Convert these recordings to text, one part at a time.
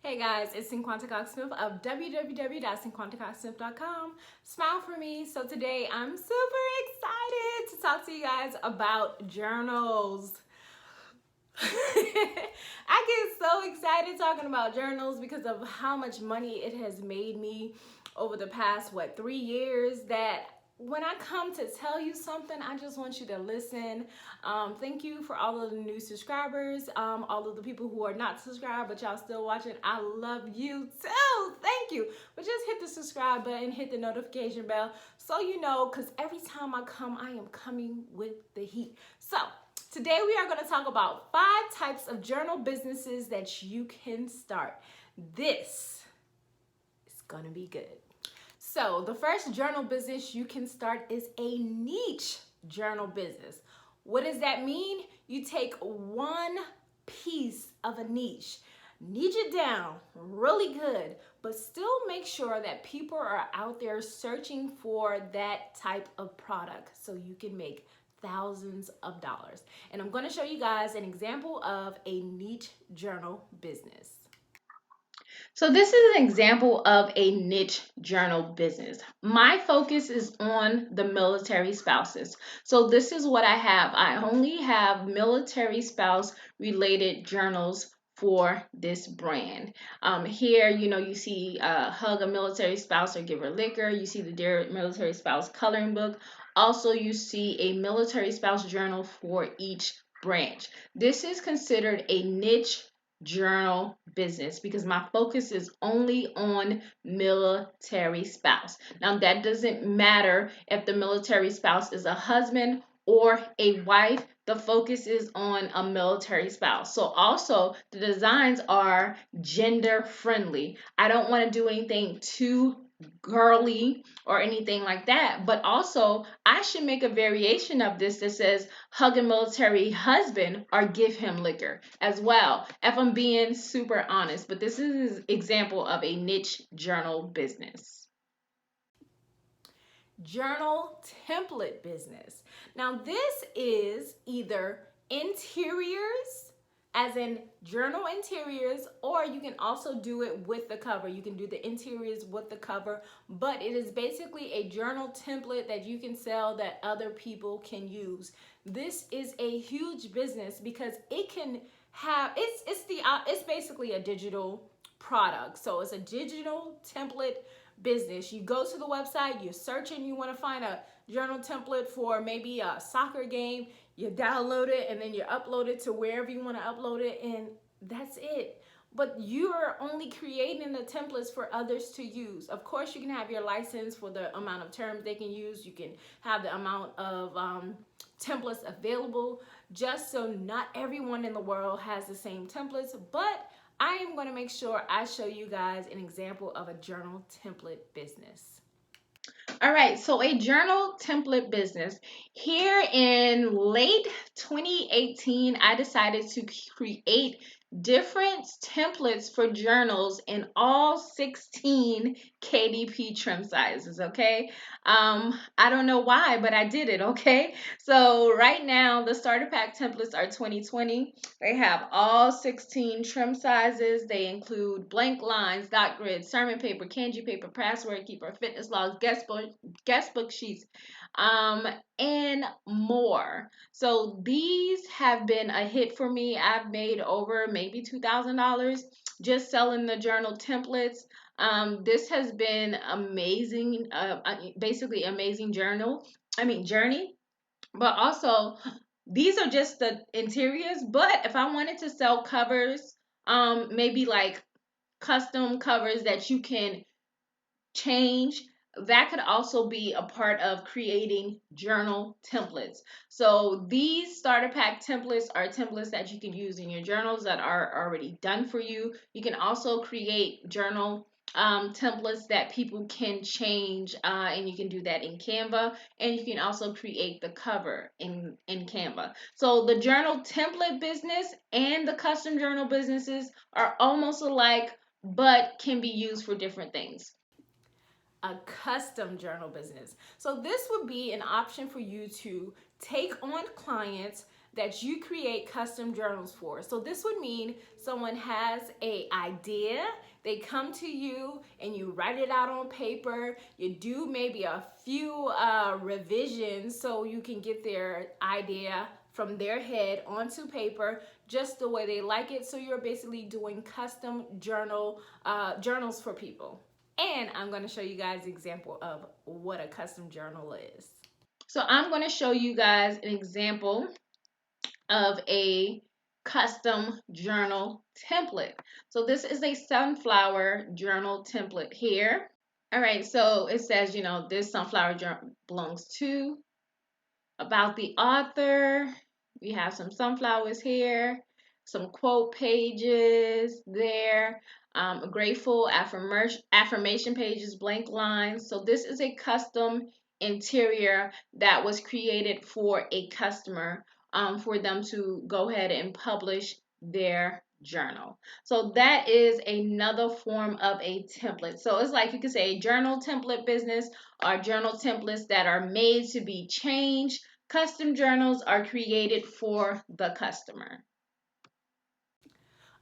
Hey guys, it's Cinquanta Cox-Smith of www.cinquantacoxsmith.com. Smile for me. So today I'm super excited to talk to you guys about journals. I get so excited talking about journals because of how much money it has made me over the past, 3 years, that when I come to tell you something, I just want you to listen. Thank you for all of the new subscribers, all of the people who are not subscribed, but y'all still watching. I love you too. Thank you. But just hit the subscribe button, hit the notification bell so you know, because every time I come, I am coming with the heat. So today we are going to talk about 5 types of journal businesses that you can start. This is going to be good. So the first journal business you can start is a niche journal business. What does that mean? You take one piece of a niche, niche it down really good, but still make sure that people are out there searching for that type of product so you can make thousands of dollars. And I'm going to show you guys an example of a niche journal business. So this is an example of a niche journal business. My focus is on the military spouses. So this is what I have. I only have military spouse related journals for this brand. Here, you see Hug a Military Spouse or Give Her Liquor. You see the Dear Military Spouse coloring book. Also, you see a military spouse journal for each branch. This is considered a niche journal business because my focus is only on military spouse. Now that doesn't matter if the military spouse is a husband or a wife. The focus is on a military spouse. So also the designs are gender friendly. I don't want to do anything too girly or anything like that, but also I should make a variation of this that says hug a military husband or give him liquor as well, if I'm being super honest. But this is an example of a niche journal business. Journal template business. Now this is either interiors, as in journal interiors, or you can also do it with the cover. You can do the interiors with the cover, but it is basically a journal template that you can sell that other people can use. This is a huge business because it can have, it's basically a digital product. So it's a digital template business. You go to the website, you're searching, you want to find a journal template for maybe a soccer game, you download it and then you upload it to wherever you want to upload it, and that's it. But you're only creating the templates for others to use. Of course, you can have your license for the amount of terms they can use. You can have the amount of templates available, just so not everyone in the world has the same templates. But I am going to make sure I show you guys an example of a journal template business. All right, so a journal template business. Here in late 2018, I decided to create different templates for journals in all 16 KDP trim sizes, okay? I don't know why, but I did it, okay? So right now, the starter pack templates are 2020. They have all 16 trim sizes. They include blank lines, dot grid, sermon paper, kanji paper, password keeper, fitness logs, guest book sheets, and more. So these have been a hit for me. I've made over maybe $2,000 just selling the journal templates. This has been amazing, basically amazing journey. But also, these are just the interiors. But if I wanted to sell covers, maybe like custom covers that you can change, that could also be a part of creating journal templates. So these starter pack templates are templates that you can use in your journals that are already done for you. You can also create journal templates that people can change, and you can do that in Canva, and you can also create the cover in Canva. So the journal template business and the custom journal businesses are almost alike, but can be used for different things. A custom journal business. So this would be an option for you to take on clients that you create custom journals for. So this would mean someone has an idea, they come to you and you write it out on paper, you do maybe a few revisions so you can get their idea from their head onto paper just the way they like it. So you're basically doing custom journals for people. And I'm going to show you guys an example of what a custom journal is. So I'm going to show you guys an example of a custom journal template. So this is a sunflower journal template here. All right, so it says, this sunflower journal belongs to, about the author. We have some sunflowers here, some quote pages there, grateful affirmation pages, blank lines. So this is a custom interior that was created for a customer for them to go ahead and publish their journal. So that is another form of a template. So it's like you could say a journal template business or journal templates that are made to be changed. Custom journals are created for the customer.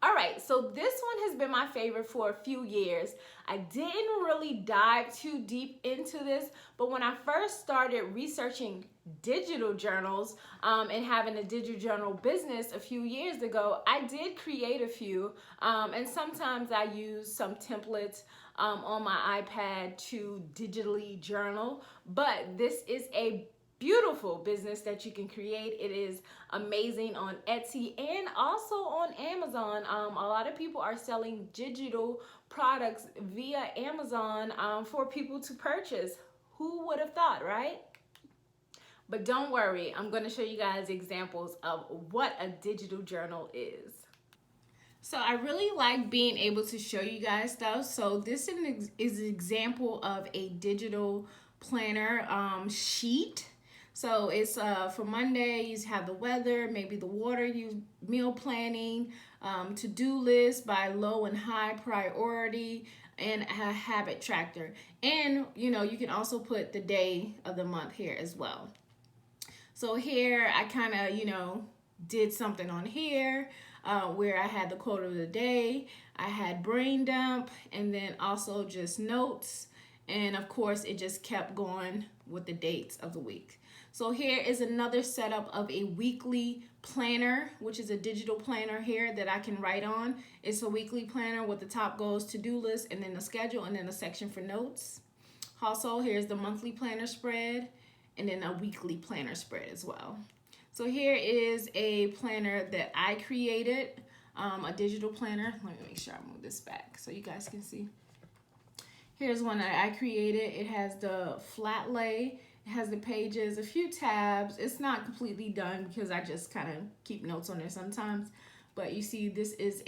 All right, so this one has been my favorite for a few years. I didn't really dive too deep into this, but when I first started researching digital journals and having a digital journal business a few years ago, I did create a few, and sometimes I use some templates on my iPad to digitally journal, but this is a beautiful business that you can create. It is amazing on Etsy and also on Amazon. A lot of people are selling digital products via Amazon for people to purchase. Who would have thought, right? But don't worry, I'm going to show you guys examples of what a digital journal is. So I really like being able to show you guys stuff. So this is an example of a digital planner sheet. So it's for Monday, you have the weather, maybe the water, meal planning, to-do list by low and high priority, and a habit tracker. And, you can also put the day of the month here as well. So here I kind of, did something on here where I had the quote of the day, I had brain dump, and then also just notes. And of course, it just kept going with the dates of the week. So here is another setup of a weekly planner, which is a digital planner here that I can write on. It's a weekly planner with the top goals, to-do list, and then a schedule, and then a section for notes. Also, here's the monthly planner spread, and then a weekly planner spread as well. So here is a planner that I created, a digital planner. Let me make sure I move this back so you guys can see. Here's one that I created. It has the flat lay. It has the pages, a few tabs. It's not completely done because I just kind of keep notes on there sometimes. But you see, this is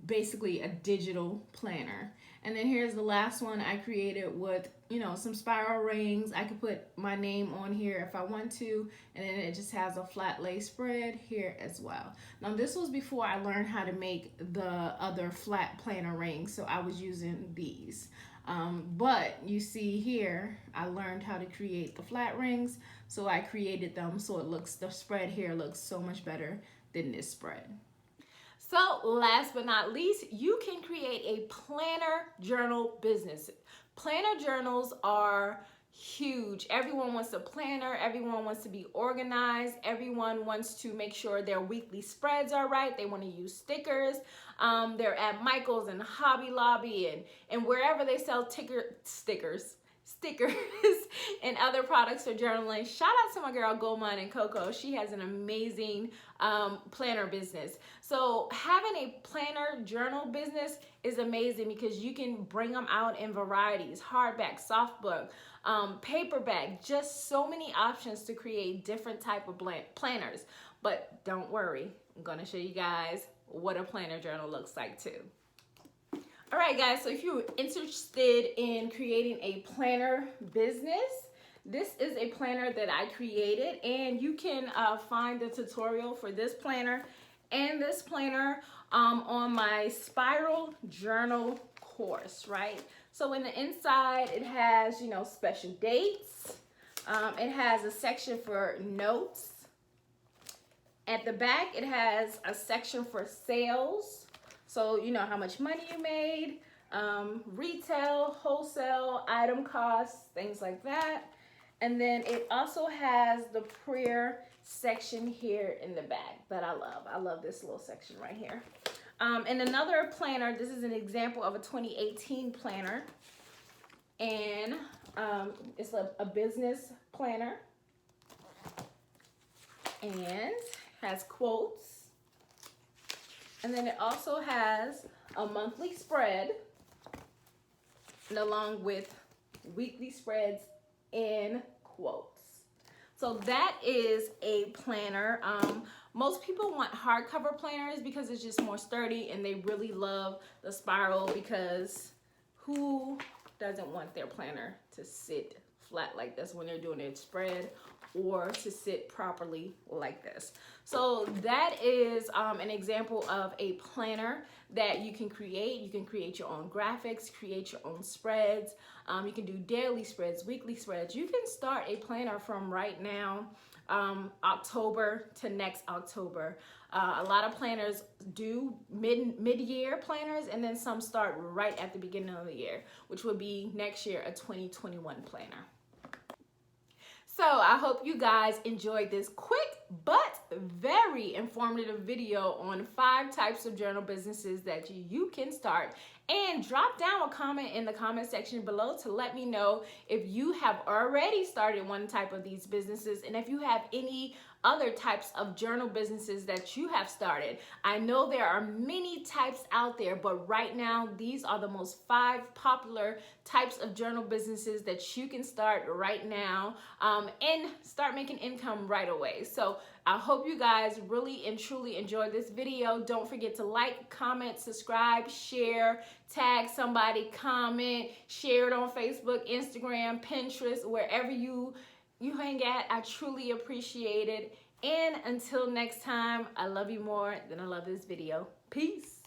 basically a digital planner. And then here's the last one I created with, some spiral rings. I could put my name on here if I want to. And then it just has a flat lay spread here as well. Now this was before I learned how to make the other flat planner rings. So I was using these. But you see here, I learned how to create the flat rings. So I created them so the spread here looks so much better than this spread. So last but not least, you can create a planner journal business. Planner journals are huge. Everyone wants a planner. Everyone wants to be organized. Everyone wants to make sure their weekly spreads are right. They want to use stickers. They're at Michael's and Hobby Lobby and wherever they sell stickers and other products for journaling. Shout out to my girl Goldmine and Coco. She has an amazing planner business. So having a planner journal business is amazing because you can bring them out in varieties: hardback, softbook, paperback, just so many options to create different type of planners. But don't worry, I'm going to show you guys what a planner journal looks like too. All right, guys, so if you're interested in creating a planner business, this is a planner that I created, and you can find the tutorial for this planner and this planner on my spiral journal course, right? So in the inside, it has, special dates. It has a section for notes. At the back, it has a section for sales. So you know how much money you made, retail, wholesale, item costs, things like that. And then it also has the prayer section here in the back that I love. I love this little section right here. And another planner, this is an example of a 2018 planner. And it's a business planner. And has quotes. And then it also has a monthly spread, and along with weekly spreads and quotes. So that is a planner. Most people want hardcover planners because it's just more sturdy, and they really love the spiral because who doesn't want their planner to sit flat like this when they're doing their spread, or to sit properly like this. So that is an example of a planner that you can create. You can create your own graphics, create your own spreads. You can do daily spreads, weekly spreads. You can start a planner from right now, October to next October. A lot of planners do mid-year planners, and then some start right at the beginning of the year, which would be next year, a 2021 planner. So I hope you guys enjoyed this quick but very informative video on 5 types of journal businesses that you can start. And drop down a comment in the comment section below to let me know if you have already started one type of these businesses, and if you have any other types of journal businesses that you have started. I know there are many types out there, but right now these are the most 5 popular types of journal businesses that you can start right now and start making income right away. So I hope you guys really and truly enjoyed this video. Don't forget to like, comment, subscribe, share, tag somebody, comment, share it on Facebook, Instagram, Pinterest, wherever you hang at. I truly appreciate it. And until next time, I love you more than I love this video. Peace.